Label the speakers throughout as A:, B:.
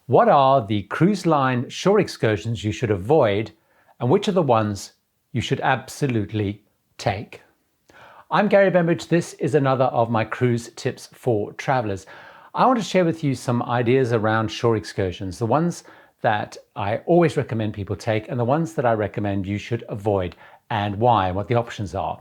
A: What are the cruise line shore excursions you should avoid, and which are the ones you should absolutely take? I'm Gary Bembridge. This is another of my cruise tips for travelers. I want to share with you some ideas around shore excursions, the ones that I always recommend people take and the ones that I recommend you should avoid, and why, and what the options are.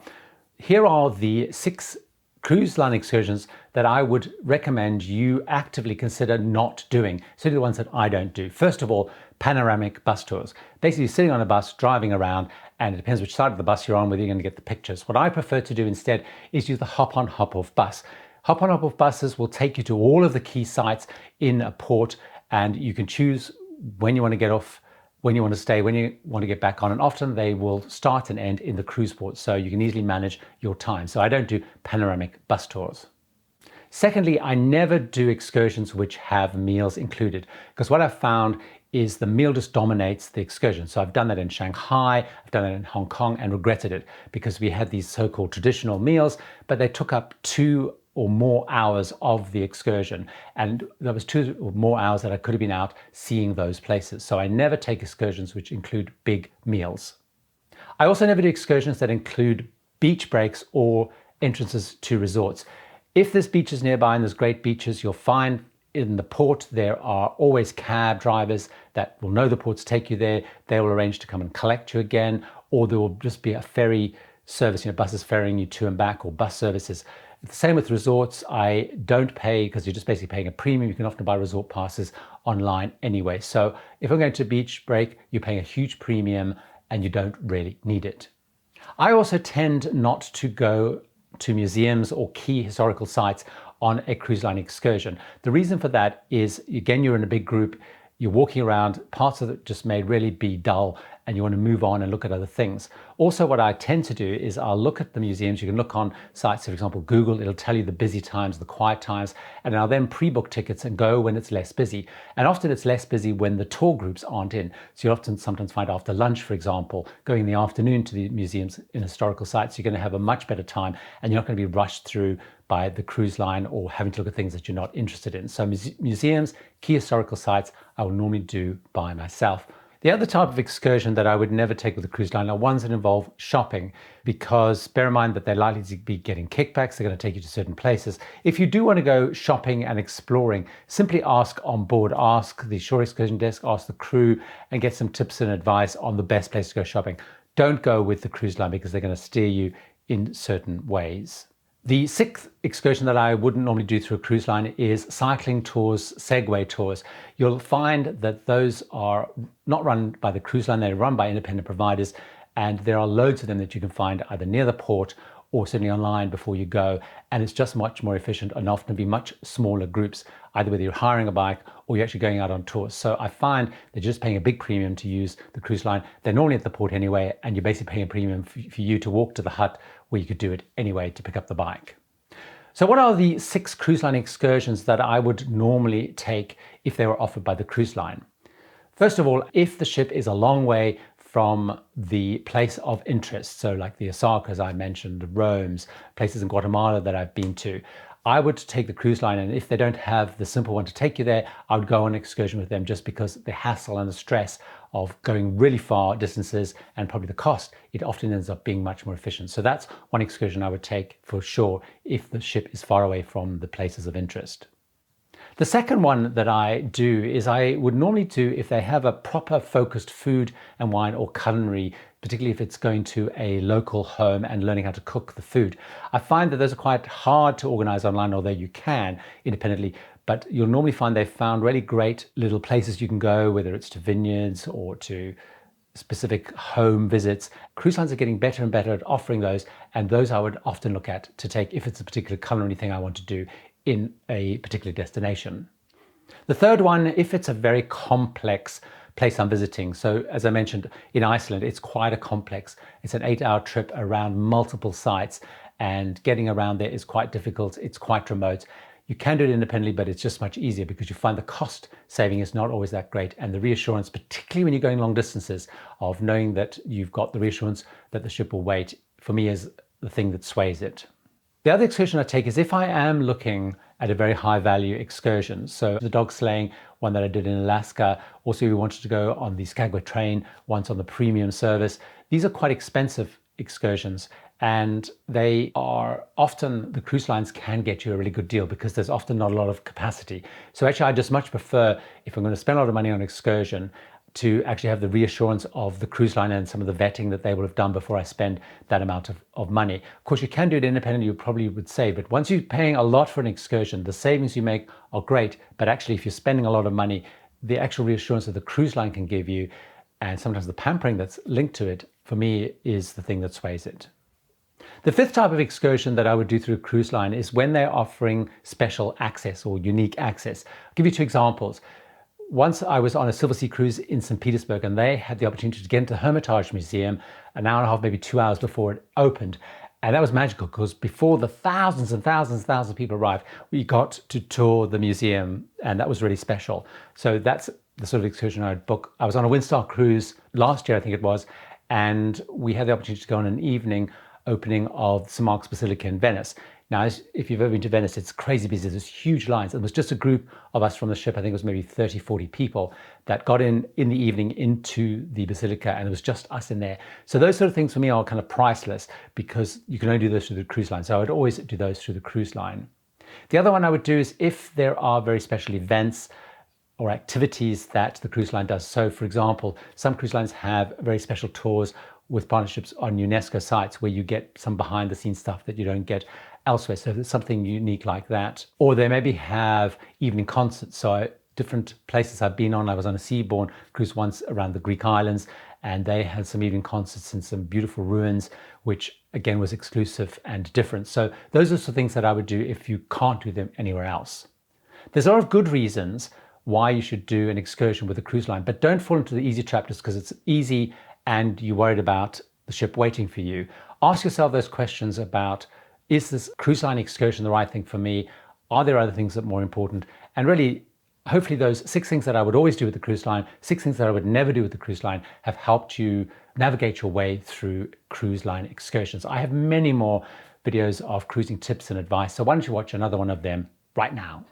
A: Here are the 6 cruise line excursions that I would recommend you actively consider not doing. Certainly the ones that I don't do. First of all, panoramic bus tours. Basically sitting on a bus, driving around, and it depends which side of the bus you're on, whether you're going to get the pictures. What I prefer to do instead is use the hop-on, hop-off bus. Hop-on, hop-off buses will take you to all of the key sites in a port, and you can choose when you want to get off, when you want to stay, when you want to get back on, and often they will start and end in the cruise port, so you can easily manage your time. So I don't do panoramic bus tours. Secondly, I never do excursions which have meals included, because what I've found is the meal just dominates the excursion. So I've done that in Shanghai, I've done that in Hong Kong, and regretted it because we had these so-called traditional meals, but they took up 2 or more hours of the excursion, and there was 2 or more hours that I could have been out seeing those places. So I never take excursions which include big meals. I also never do excursions that include beach breaks or entrances to resorts. If there's beaches nearby and there's great beaches, you'll find in the port there are always cab drivers that will know the ports take you there. They will arrange to come and collect you again, or there will just be a ferry service, buses ferrying you to and back, or bus services. The same with resorts. I don't pay, because you're just basically paying a premium. You can often buy resort passes online anyway. So if I'm going to a beach break, you're paying a huge premium and you don't really need it. I also tend not to go to museums or key historical sites on a cruise line excursion. The reason for that is, again, you're in a big group, you're walking around, parts of it just may really be dull, and you want to move on and look at other things. Also, what I tend to do is I'll look at the museums. You can look on sites, for example, Google, it'll tell you the busy times, the quiet times, and I'll then pre-book tickets and go when it's less busy. And often it's less busy when the tour groups aren't in. So you'll often sometimes find after lunch, for example, going in the afternoon to the museums in historical sites, you're going to have a much better time, and you're not going to be rushed through by the cruise line or having to look at things that you're not interested in. So museums, key historical sites, I will normally do by myself. The other type of excursion that I would never take with a cruise line are ones that involve shopping, because bear in mind that they're likely to be getting kickbacks. They're going to take you to certain places. If you do want to go shopping and exploring, simply ask on board, ask the shore excursion desk, ask the crew, and get some tips and advice on the best place to go shopping. Don't go with the cruise line, because they're going to steer you in certain ways. The 6th excursion that I wouldn't normally do through a cruise line is cycling tours, Segway tours. You'll find that those are not run by the cruise line, they're run by independent providers, and there are loads of them that you can find either near the port or certainly online before you go, and it's just much more efficient and often be much smaller groups, either whether you're hiring a bike or you're actually going out on tours. So I find that you're just paying a big premium to use the cruise line. They're normally at the port anyway, and you're basically paying a premium for you to walk to the hut where you could do it anyway to pick up the bike. So what are the 6 cruise line excursions that I would normally take if they were offered by the cruise line? First of all, if the ship is a long way from the place of interest, so like the Osakas I mentioned, the Romes, places in Guatemala that I've been to, I would take the cruise line, and if they don't have the simple one to take you there, I would go on an excursion with them, just because the hassle and the stress of going really far distances and probably the cost, it often ends up being much more efficient. So that's one excursion I would take for sure if the ship is far away from the places of interest. The second one that I do is I would normally do if they have a proper focused food and wine or culinary, particularly if it's going to a local home and learning how to cook the food. I find that those are quite hard to organize online, although you can independently, but you'll normally find they've found really great little places you can go, whether it's to vineyards or to specific home visits. Cruise lines are getting better and better at offering those, and those I would often look at to take if it's a particular culinary thing I want to do in a particular destination. The third one, if it's a very complex place I'm visiting. So as I mentioned, in Iceland, it's quite a complex. It's an 8-hour trip around multiple sites, and getting around there is quite difficult. It's quite remote. You can do it independently, but it's just much easier because you find the cost saving is not always that great, and the reassurance, particularly when you're going long distances, of knowing that you've got the reassurance that the ship will wait, for me is the thing that sways it. The other excursion I take is if I am looking at a very high value excursion. So the dog sleighing, one that I did in Alaska. Also, we wanted to go on the Segway train, once on the premium service. These are quite expensive excursions, and they are often, the cruise lines can get you a really good deal because there's often not a lot of capacity. So actually, I just much prefer, if I'm going to spend a lot of money on an excursion, to actually have the reassurance of the cruise line and some of the vetting that they will have done before I spend that amount of money. Of course, you can do it independently, you probably would save, but once you're paying a lot for an excursion, the savings you make are great, but actually if you're spending a lot of money, the actual reassurance that the cruise line can give you, and sometimes the pampering that's linked to it, for me, is the thing that sways it. The fifth type of excursion that I would do through a cruise line is when they're offering special access or unique access. I'll give you two examples. Once I was on a Silver Sea cruise in St. Petersburg, and they had the opportunity to get into the Hermitage Museum an hour and a half, maybe 2 hours before it opened. And that was magical because before the thousands and thousands and thousands of people arrived, we got to tour the museum, and that was really special. So that's the sort of excursion I'd book. I was on a Windstar cruise last year, I think it was, and we had the opportunity to go on an evening opening of St. Mark's Basilica in Venice. Now, if you've ever been to Venice, it's crazy busy. There's huge lines. It was just a group of us from the ship, I think it was maybe 30, 40 people that got in the evening into the Basilica, and it was just us in there. So those sort of things for me are kind of priceless because you can only do those through the cruise line. So I would always do those through the cruise line. The other one I would do is if there are very special events or activities that the cruise line does. So for example, some cruise lines have very special tours with partnerships on UNESCO sites where you get some behind the scenes stuff that you don't get elsewhere. So there's something unique like that. Or they maybe have evening concerts. So different places I've been on. I was on a Seabourn cruise once around the Greek islands, and they had some evening concerts in some beautiful ruins, which again was exclusive and different. So those are the things that I would do if you can't do them anywhere else. There's a lot of good reasons why you should do an excursion with a cruise line, but don't fall into the easy trap just because it's easy and you're worried about the ship waiting for you. Ask yourself those questions about, is this cruise line excursion the right thing for me? Are there other things that are more important? And really, hopefully those 6 things that I would always do with the cruise line, 6 things that I would never do with the cruise line, have helped you navigate your way through cruise line excursions. I have many more videos of cruising tips and advice, so why don't you watch another one of them right now?